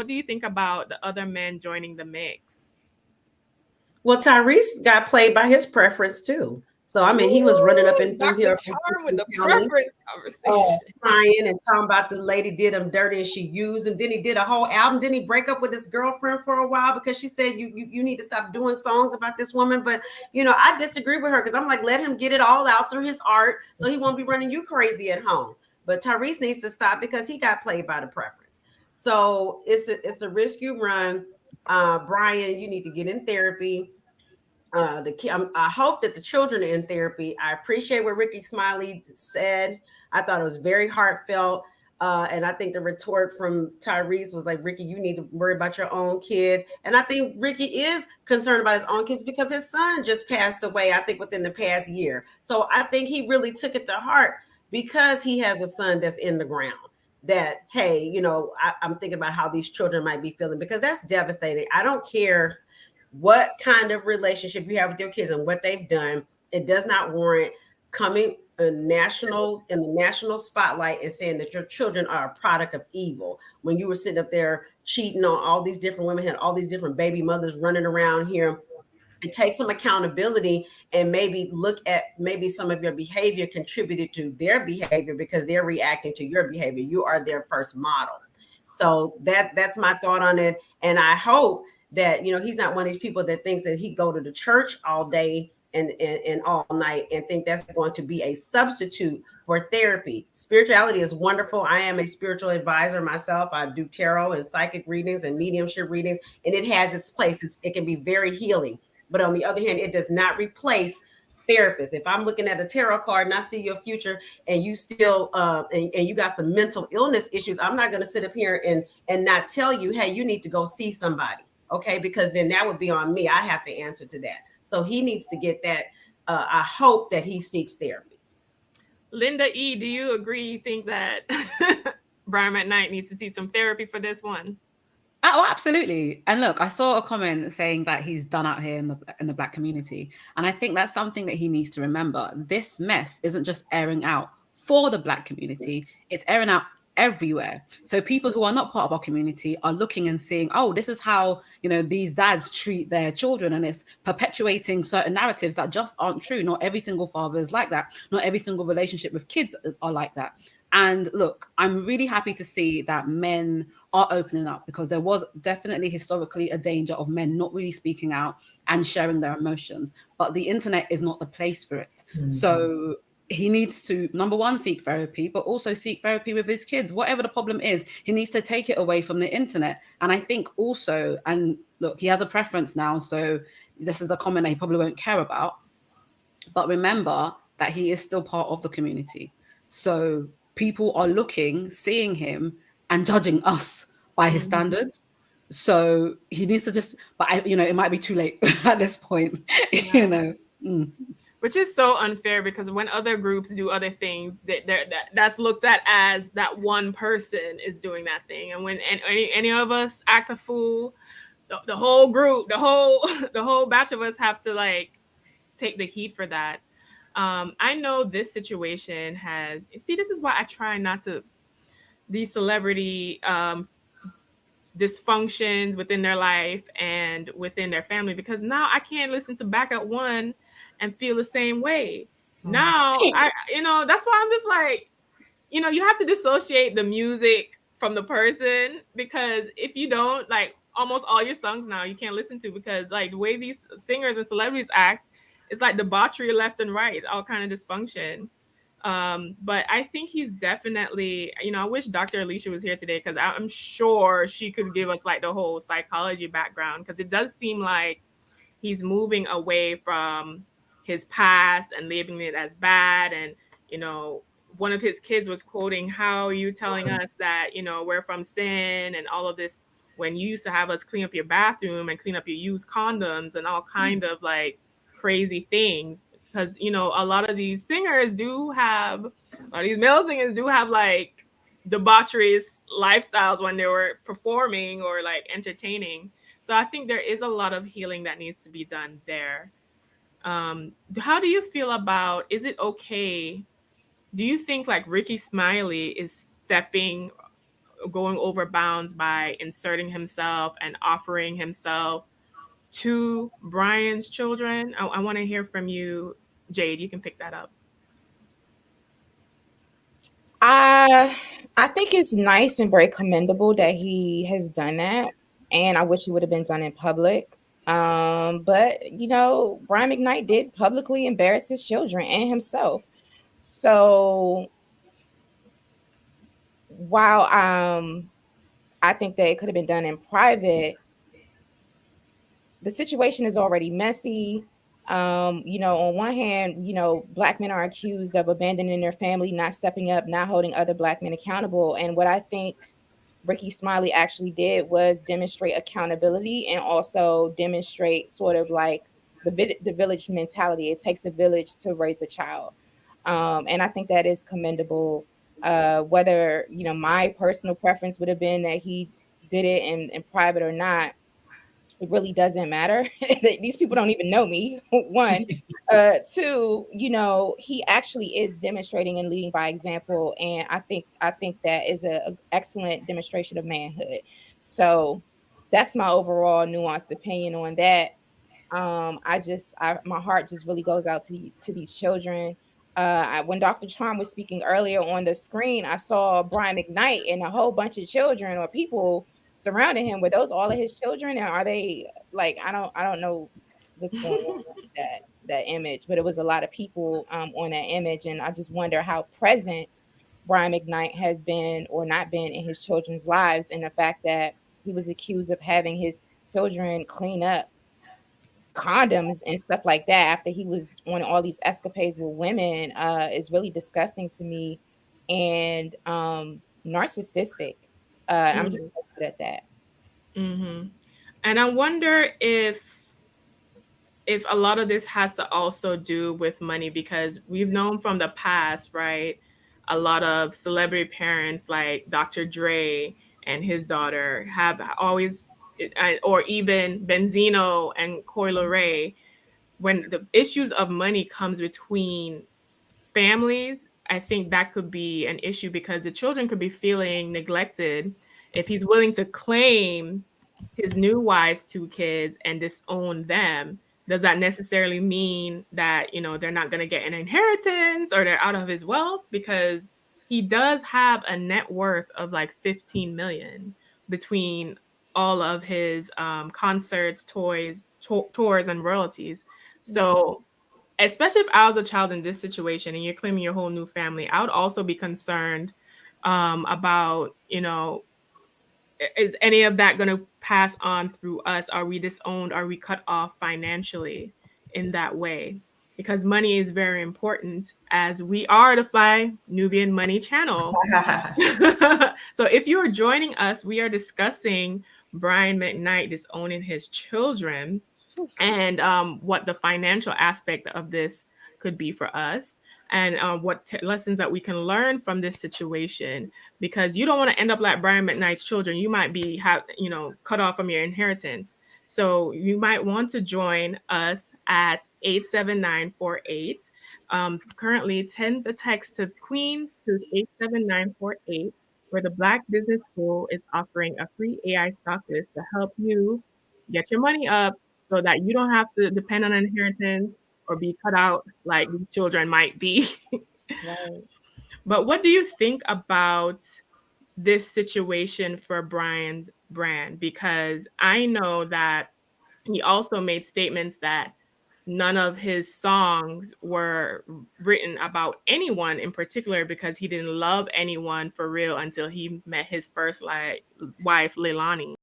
do you think about the other men joining the mix? Well, Tyrese got played by his preference too. So I mean, he was running up Ooh, and through Dr. here in Charm with Houston the County, preference conversation. crying and talking about the lady did him dirty and she used him. Then he did a whole album. Didn't he break up with his girlfriend for a while because she said you need to stop doing songs about this woman? But I disagree with her because I'm like, let him get it all out through his art so he won't be running you crazy at home. But Tyrese needs to stop because he got played by the preference. So it's the risk you run. Brian, you need to get in therapy. I hope that the children are in therapy. I appreciate what Ricky Smiley said. I thought it was very heartfelt. And I think the retort from Tyrese was like, Ricky, you need to worry about your own kids. And I think Ricky is concerned about his own kids because his son just passed away, I think, within the past year. So I think he really took it to heart because he has a son that's in the ground. That, hey, I'm thinking about how these children might be feeling because that's devastating. I don't care what kind of relationship you have with your kids and what they've done. It does not warrant coming in the national spotlight and saying that your children are a product of evil when you were sitting up there cheating on all these different women, had all these different baby mothers running around here. And take some accountability and maybe look at maybe some of your behavior contributed to their behavior because they're reacting to your behavior. You are their first model. So that's my thought on it. And I hope that he's not one of these people that thinks that he go to the church all day and all night and think that's going to be a substitute for therapy. Spirituality is wonderful. I am a spiritual advisor myself. I do tarot and psychic readings and mediumship readings, and it has its places. It can be very healing. But on the other hand, it does not replace therapists. If I'm looking at a tarot card and I see your future and you still and you got some mental illness issues, I'm not going to sit up here and not tell you, hey, you need to go see somebody. Okay, because then that would be on me. I have to answer to that. So he needs to get that. I hope that he seeks therapy. Linda E, do you agree? You think that Brian McKnight needs to see some therapy for this one? Oh, absolutely. And look, I saw a comment saying that he's done out here in the black community, and I think that's something that he needs to remember. This mess isn't just airing out for the black community; it's airing out everywhere. So people who are not part of our community are looking and seeing, oh, this is how these dads treat their children, and it's perpetuating certain narratives that just aren't true. Not every single father is like that. Not every single relationship with kids are like that. And look, I'm really happy to see that men are opening up because there was definitely historically a danger of men not really speaking out and sharing their emotions. But the internet is not the place for it. Mm-hmm. So he needs to, number one, seek therapy, but also seek therapy with his kids. Whatever the problem is, he needs to take it away from the internet. And I think also, and look, he has a preference now. So this is a comment that he probably won't care about. But remember that he is still part of the community. So people are looking, seeing him, and judging us by his standards. So he needs to just, but it might be too late at this point, Yeah. Which is so unfair because when other groups do other things, that's looked at as that one person is doing that thing, and when any of us act a fool, the whole group, the whole batch of us have to like take the heat for that. I know this situation has. See, this is why I try not to these celebrity dysfunctions within their life and within their family because now I can't listen to Back at One and feel the same way. Now that's why I'm just like, you have to dissociate the music from the person because if you don't, like almost all your songs now you can't listen to because like the way these singers and celebrities act, it's like debauchery left and right, all kind of dysfunction. But I think he's definitely, I wish Dr. Alicia was here today because I'm sure she could give us like the whole psychology background because it does seem like he's moving away from his past and labeling it as bad. And, one of his kids was quoting, how are you telling us that, we're from sin and all of this when you used to have us clean up your bathroom and clean up your used condoms and all kind of like crazy things because a lot of these singers do have a lot of these male singers do have like debaucherous lifestyles when they were performing or like entertaining. So I think there is a lot of healing that needs to be done there. How do you feel about, is it okay, do you think like Ricky Smiley is stepping going over bounds by inserting himself and offering himself to Brian's children? I want to hear from you, Jade. You can pick that up. I I think it's nice and very commendable that he has done that, and I wish it would have been done in public. But Brian McKnight did publicly embarrass his children and himself. So while I think that it could have been done in private, the situation is already messy. On one hand, Black men are accused of abandoning their family, not stepping up, not holding other Black men accountable. And what I think Ricky Smiley actually did was demonstrate accountability and also demonstrate sort of like the village mentality. It takes a village to raise a child. And I think that is commendable. Whether, my personal preference would have been that he did it in private or not, it really doesn't matter. These people don't even know me. One, two, he actually is demonstrating and leading by example, and I think that is a excellent demonstration of manhood. So that's my overall nuanced opinion on that. My heart just really goes out to these children. When Dr. Charm was speaking earlier on the screen, I saw Brian McKnight and a whole bunch of children or people surrounding him. Were those all of his children, or are they like I don't know what's going on with that image, but it was a lot of people on that image, and I just wonder how present Brian McKnight has been or not been in his children's lives, and the fact that he was accused of having his children clean up condoms and stuff like that after he was on all these escapades with women is really disgusting to me and narcissistic. I'm just good at that. Mm-hmm. And I wonder if a lot of this has to also do with money, because we've known from the past, right? A lot of celebrity parents like Dr. Dre and his daughter have always, or even Benzino and Coi Leray, when the issues of money comes between families, I think that could be an issue because the children could be feeling neglected if he's willing to claim his new wife's two kids and disown them. Does that necessarily mean that, they're not going to get an inheritance or they're out of his wealth? Because he does have a net worth of like 15 million between all of his concerts, tours, and royalties. So especially if I was a child in this situation and you're claiming your whole new family, I would also be concerned about, is any of that going to pass on through us? Are we disowned? Are we cut off financially in that way? Because money is very important, as we are the Fly Nubian Money channel. So if you are joining us, we are discussing Brian McKnight disowning his children and what the financial aspect of this could be for us, and what lessons that we can learn from this situation, because you don't want to end up like Brian McKnight's children. You might be cut off from your inheritance. So you might want to join us at 87948. Currently, send the text to Queens to 87948, where the Black Business School is offering a free AI stock list to help you get your money up so that you don't have to depend on an inheritance or be cut out like these children might be. Right. But what do you think about this situation for Brian's brand? Because I know that he also made statements that none of his songs were written about anyone in particular, because he didn't love anyone for real until he met his first wife, Leilani.